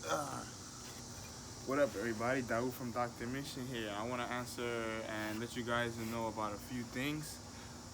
Uh, what up, everybody? Dawu from Dr. Mission here. I want to answer and let you guys know about a few things.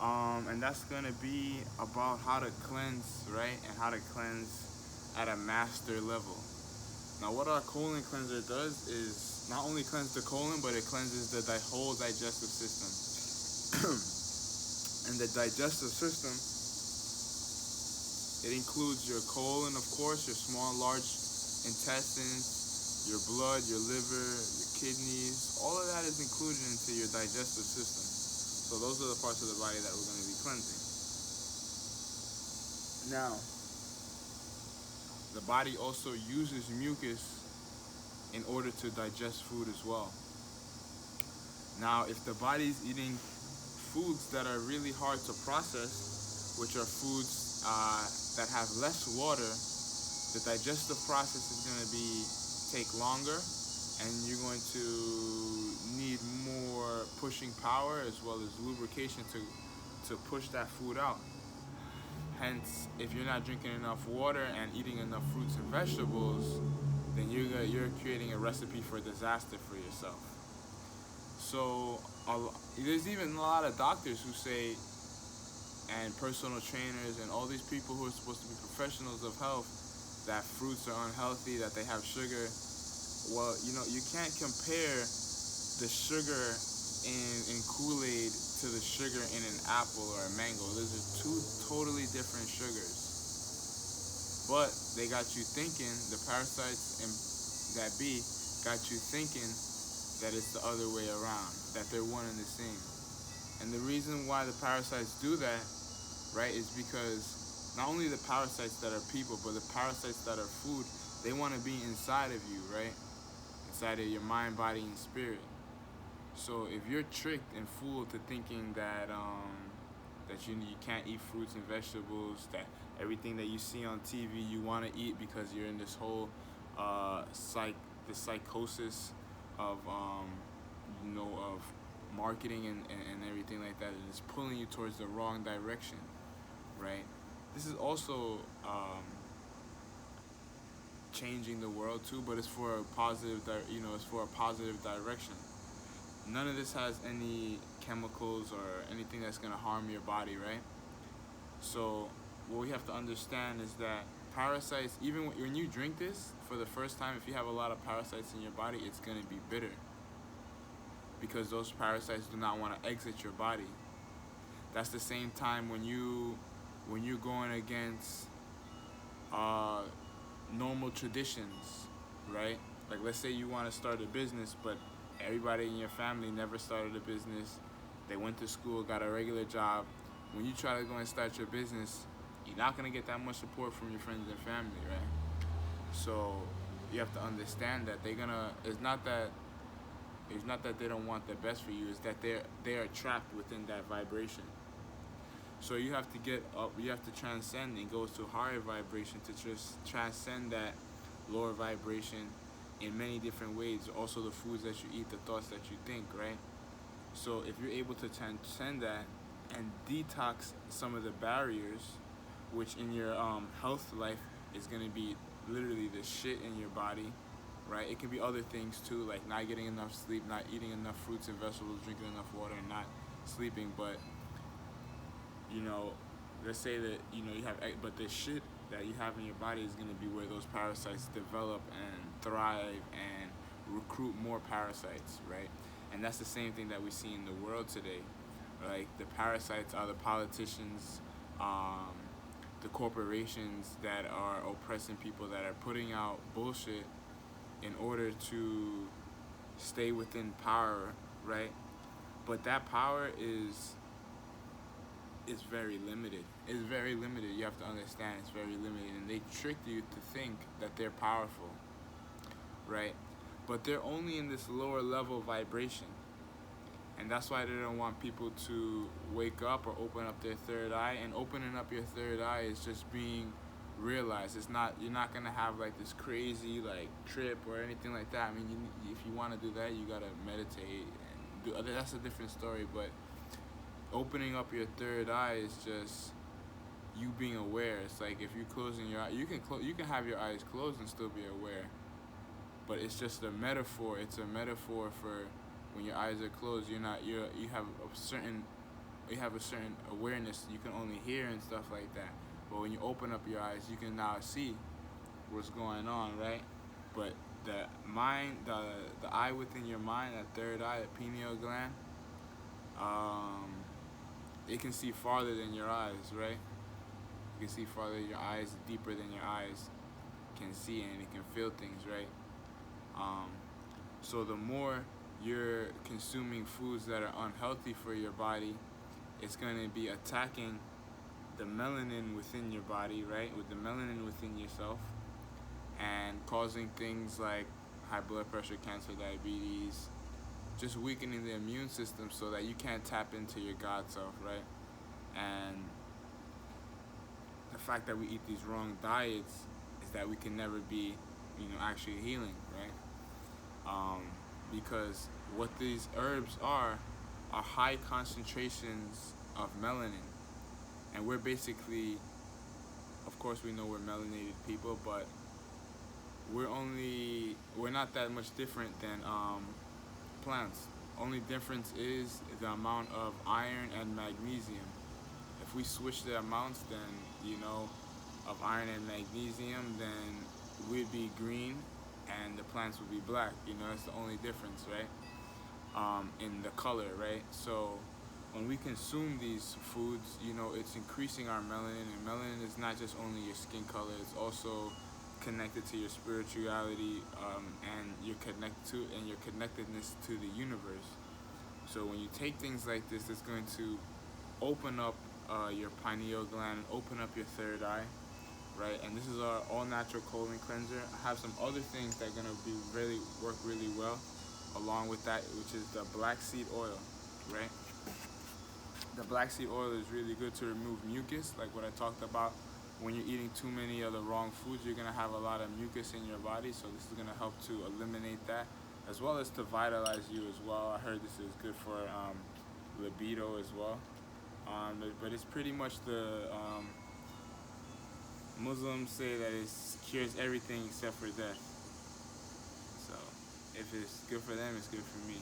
And that's gonna be about how to cleanse, right? And how to cleanse at a master level. Now, what our colon cleanser does is not only cleanse the colon, but it cleanses the whole digestive system. And the digestive system, it includes your colon, of course, your small and large intestines, your blood, your liver, your kidneys. All of that is included into your digestive system. So those are the parts of the body that we're going to be cleansing. Now, the body also uses mucus in order to digest food as well. Now, if the body's eating foods that are really hard to process, which are foods that have less water, the digestive process is going to be take longer, and you're going to need more pushing power as well as lubrication to push that food out. Hence, if you're not drinking enough water and eating enough fruits and vegetables, then you're creating a recipe for disaster for yourself. So there's even a lot of doctors who say, and personal trainers and all these people who are supposed to be professionals of health, that fruits are unhealthy, that they have sugar. Well, you can't compare the sugar in Kool-Aid to the sugar in an apple or a mango. Those are two totally different sugars. But they got you thinking, the parasites and that bee got you thinking that it's the other way around, that they're one and the same. And the reason why the parasites do that, right, is because not only the parasites that are people, but the parasites that are food, they want to be inside of you, right? Inside of your mind, body, and spirit. So if you're tricked and fooled to thinking that that you can't eat fruits and vegetables, that everything that you see on TV you want to eat because you're in this whole this psychosis of of marketing and everything like that, and it's pulling you towards the wrong direction, right? This is also changing the world too, but it's for a positive, it's for a positive direction. None of this has any chemicals or anything that's gonna harm your body, right? So what we have to understand is that parasites, even when you drink this for the first time, if you have a lot of parasites in your body, it's gonna be bitter because those parasites do not want to exit your body. That's the same time when you're going against normal traditions, right? Like, let's say you want to start a business, but everybody in your family never started a business. They went to school, got a regular job. When you try to go and start your business, you're not going to get that much support from your friends and family, right? So you have to understand that it's not that they don't want the best for you, it's that they are trapped within that vibration. So you have to get up, you have to transcend and go to higher vibration to just transcend that lower vibration in many different ways. Also the foods that you eat, the thoughts that you think, right? So if you're able to transcend that and detox some of the barriers, which in your health life is going to be literally the shit in your body, right? It can be other things too, like not getting enough sleep, not eating enough fruits and vegetables, drinking enough water, and not sleeping. But let's say that you have, but the shit that you have in your body is going to be where those parasites develop and thrive and recruit more parasites, right? And that's the same thing that we see in the world today. Like, the parasites are the politicians, the corporations that are oppressing people, that are putting out bullshit in order to stay within power, right? But that power is very limited. It's very limited. You have to understand it's very limited, and they trick you to think that they're powerful, right? But they're only in this lower level vibration, and that's why they don't want people to wake up or open up their third eye. And opening up your third eye is just being realized. It's not, you're not gonna have like this crazy like trip or anything like that. I mean, if you want to do that, you gotta meditate and do. That's a different story, but opening up your third eye is just you being aware. It's like if you're closing your eye, you can have your eyes closed and still be aware, but it's just a metaphor. It's a metaphor for when your eyes are closed. You have a certain awareness. You can only hear and stuff like that. But when you open up your eyes, you can now see what's going on, right? But the mind, the eye within your mind, that third eye, the pineal gland, it can see farther than your eyes, right? You can see farther. Your eyes deeper than your eyes can see, and it can feel things, right? So the more you're consuming foods that are unhealthy for your body, it's going to be attacking the melanin within your body, right? With the melanin within yourself, and causing things like high blood pressure, cancer, diabetes, just weakening the immune system so that you can't tap into your God self, right? And the fact that we eat these wrong diets is that we can never be, actually healing, right? Because what these herbs are high concentrations of melanin. And we're basically, of course we know we're melanated people, but we're not that much different than plants. Only difference is the amount of iron and magnesium. If we switch the amounts, then, of iron and magnesium, then we'd be green and the plants would be black. That's the only difference, right? In the color, right? So when we consume these foods, it's increasing our melanin, and melanin is not just only your skin color, it's also connected to your spirituality, and your connectedness to the universe. So when you take things like this, it's going to open up your pineal gland, open up your third eye, right? And this is our all-natural colon cleanser. I have some other things that are going to work really well along with that, which is the black seed oil, right? The black seed oil is really good to remove mucus, like what I talked about. When you're eating too many of the wrong foods, you're going to have a lot of mucus in your body, so this is going to help to eliminate that, as well as to vitalize you as well. I heard this is good for libido as well. But it's pretty much Muslims say that it cures everything except for death. So if it's good for them, it's good for me.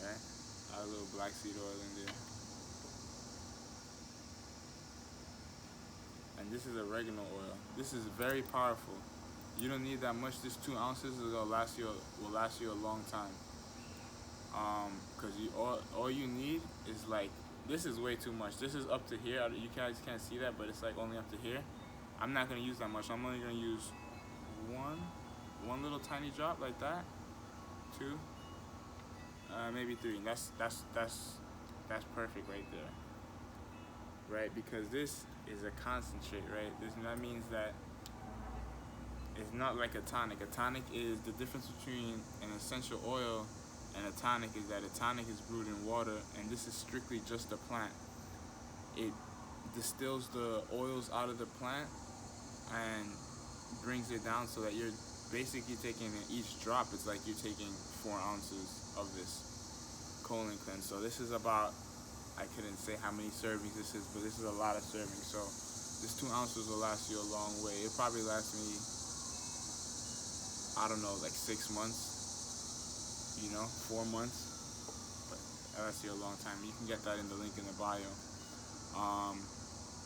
Right? A little black seed oil in there. And this is oregano oil. This is very powerful. You don't need that much. This 2 ounces will last you a long time. Because all you need is like, this is way too much. This is up to here. You guys can't see that, but it's like only up to here. I'm not gonna use that much. I'm only gonna use one little tiny drop like that. 2, maybe 3. That's perfect right there. Right, because this is a concentrate, right? That means that it's not like a tonic. A tonic is the difference between an essential oil and a tonic is that a tonic is brewed in water, and this is strictly just a plant. It distills the oils out of the plant and brings it down so that you're basically taking in each drop. It's like you're taking 4 ounces of this colon cleanse. So this is about, I couldn't say how many servings this is, but this is a lot of servings. So this 2 ounces will last you a long way. It'll probably last me, I don't know, like 6 months. 4 months, but that lasts you a long time. You can get that in the link in the bio.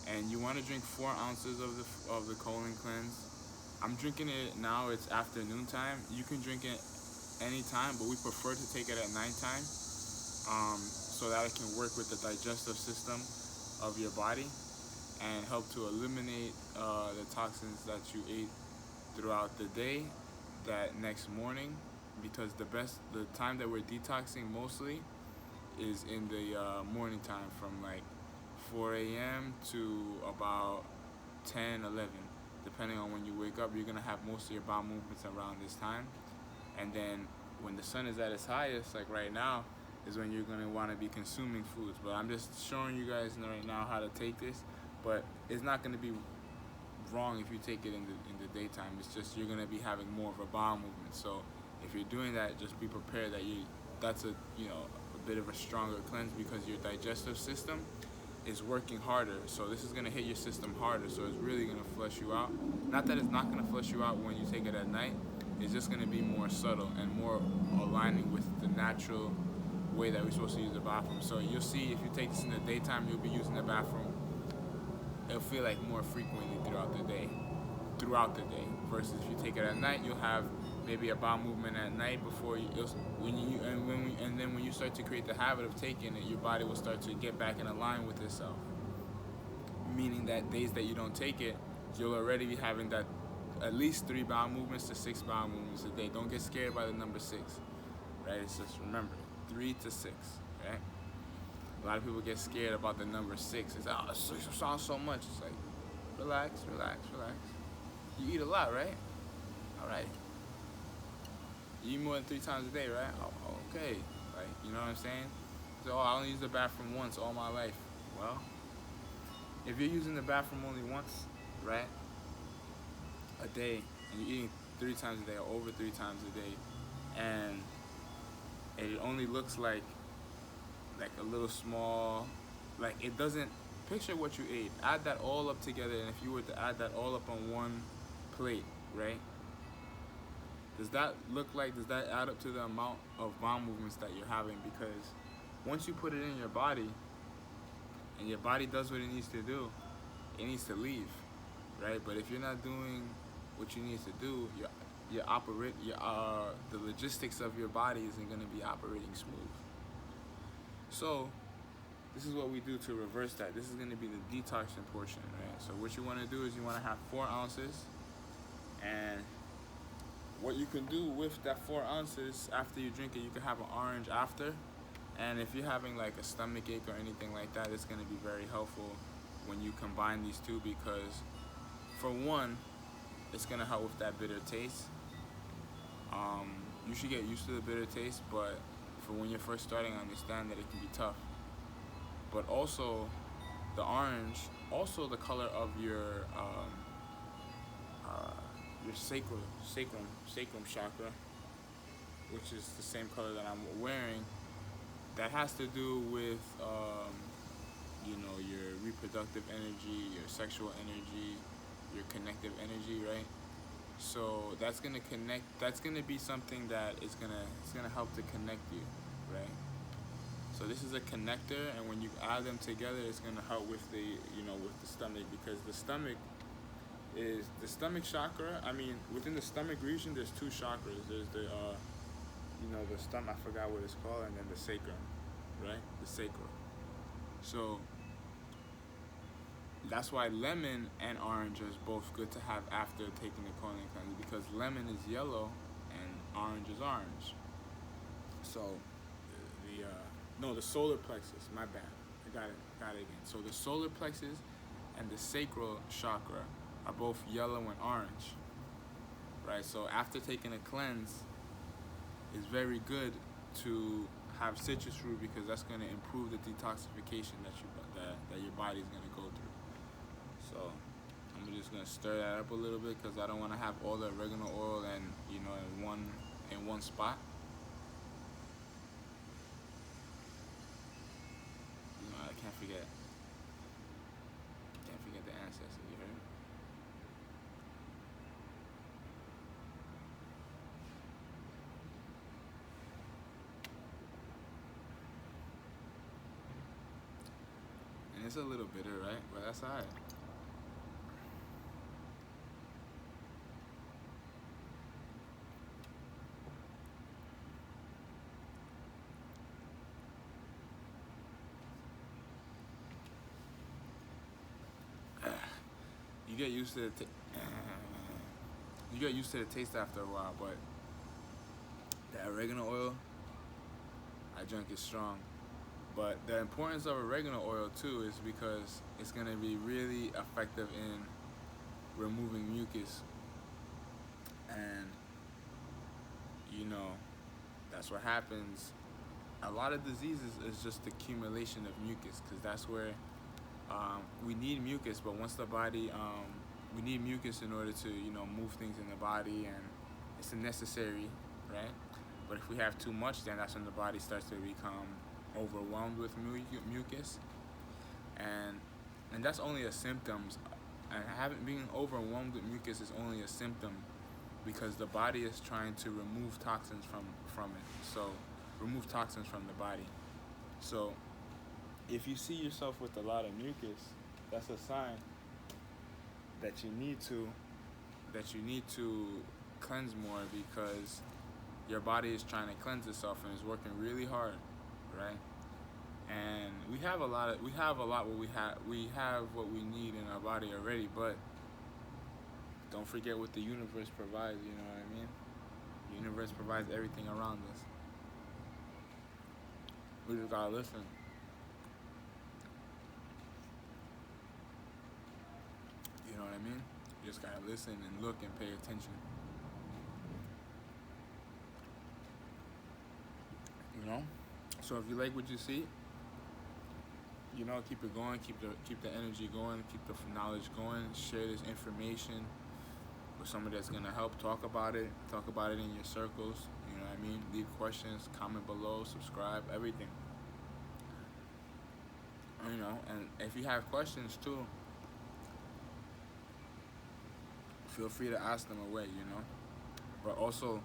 And you want to drink 4 ounces of the colon cleanse. I'm drinking it now. It's afternoon time. You can drink it anytime, but we prefer to take it at nighttime, so that it can work with the digestive system of your body and help to eliminate the toxins that you ate throughout the day that next morning. Because the time that we're detoxing mostly is in the morning time, from like 4 a.m. to about 10, 11. Depending on when you wake up, you're going to have most of your bowel movements around this time. And then when the sun is at its highest, like right now, is when you're going to want to be consuming foods. But I'm just showing you guys right now how to take this. But it's not going to be wrong if you take it in the daytime. It's just you're going to be having more of a bowel movement. So if you're doing that, just be prepared that that's a bit of a stronger cleanse, because your digestive system is working harder. So this is gonna hit your system harder. So it's really gonna flush you out. Not that it's not gonna flush you out when you take it at night. It's just gonna be more subtle and more aligning with the natural way that we're supposed to use the bathroom. So you'll see if you take this in the daytime, you'll be using the bathroom. It'll feel like more frequently throughout the day. Versus if you take it at night, you'll have maybe a bowel movement at night before you, and then when you start to create the habit of taking it, your body will start to get back in line with itself. Meaning that days that you don't take it, you'll already be having that at least 3 bowel movements to 6 bowel movements a day. Don't get scared by the number 6, right? It's just remember 3 to 6, right? A lot of people get scared about the number 6. It's like, oh, 6 sounds so much. It's like, relax. You eat a lot, right? All right. You eat more than 3 times a day, right? Oh, okay. Like, you know what I'm saying? So, I only use the bathroom once all my life. Well, if you're using the bathroom only once, right, a day, and you're eating 3 times a day or over 3 times a day, and it only looks like a little small, like it doesn't, picture what you ate, add that all up together, and if you were to add that all up on one plate, right, does that add up to the amount of bowel movements that you're having? Because once you put it in your body and your body does what it needs to do, it needs to leave, right? But if you're not doing what you need to do, the logistics of your body isn't going to be operating smooth. So this is what we do to reverse that. This is going to be the detoxing portion, right? So what you want to do is you want to have 4 ounces, and what you can do with that 4 ounces after you drink it, you can have an orange after. And if you're having like a stomach ache or anything like that, it's going to be very helpful when you combine these two, because for one, it's going to help with that bitter taste. You should get used to the bitter taste, but for when you're first starting, understand that it can be tough. But also, the orange, also the color of your sacrum chakra, which is the same color that I'm wearing, that has to do with your reproductive energy, your sexual energy, your connective energy, right? So that's gonna connect. That's gonna be something that it's gonna help to connect you, right? So this is a connector, and when you add them together, it's gonna help with with the stomach, because the stomach is the stomach chakra. I mean, within the stomach region, there's 2 chakras. There's the the stomach. I forgot what it's called, and then the sacrum, right? The sacral. So that's why lemon and orange is both good to have after taking the colon cleanse, because lemon is yellow and orange is orange. So the solar plexus, my bad. I got it again. So the solar plexus and the sacral chakra are both yellow and orange, right? So after taking a cleanse, it's very good to have citrus fruit, because that's going to improve the detoxification that your body's going to go through. So I'm just going to stir that up a little bit, because I don't want to have all the oregano oil and in one spot. I can't forget the ancestors, you heard? And it's a little bitter, right? But that's alright. You get used to the taste after a while, but that oregano oil, I drink it strong. But the importance of oregano oil too is because it's going to be really effective in removing mucus. And that's what happens. A lot of diseases is just accumulation of mucus, because that's where we need mucus. But once the body, we need mucus in order to move things in the body, and it's necessary, right? But if we have too much, then that's when the body starts to become overwhelmed with mucus. And that's only a symptom. And having being overwhelmed with mucus is only a symptom, because the body is trying to remove toxins from it. So remove toxins from the body. So if you see yourself with a lot of mucus, that's a sign that you need to cleanse more, because your body is trying to cleanse itself and is working really hard, right? And we have a lot what we have what we need in our body already, but don't forget what the universe provides, you know what I mean? The universe provides everything around us. We just gotta listen. You know what I mean? You just gotta listen and look and pay attention. You know? So if you like what you see, you know, keep it going, keep the energy going, keep the knowledge going, share this information with somebody that's gonna help. Talk about it in your circles, you know what I mean? Leave questions, comment below, subscribe, everything. You know, and if you have questions too, feel free to ask them away, you know. But also,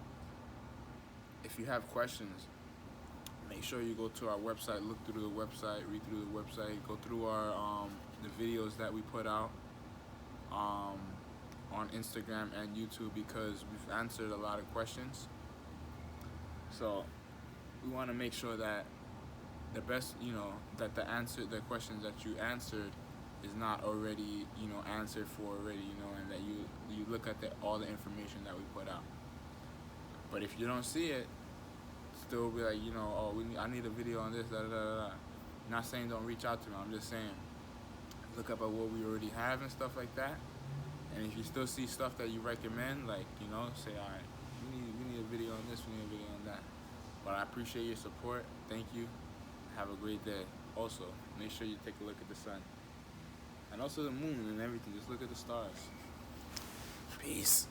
if you have questions, make sure you go to our website, look through the website, read through the website, go through our the videos that we put out on Instagram and YouTube, because we've answered a lot of questions. So we want to make sure that the best, you know, that the questions that you answered is not already, you know, answered for already, you know, and that you look at all the information that we put out. But if you don't see it, still be like, you know, oh, I need a video on this, da da da da. Not saying don't reach out to me. I'm just saying look up at what we already have and stuff like that. And if you still see stuff that you recommend, like, you know, say, all right, we need a video on this, we need a video on that. But I appreciate your support. Thank you. Have a great day. Also, make sure you take a look at the sun. And also the moon and everything. Just look at the stars. Peace.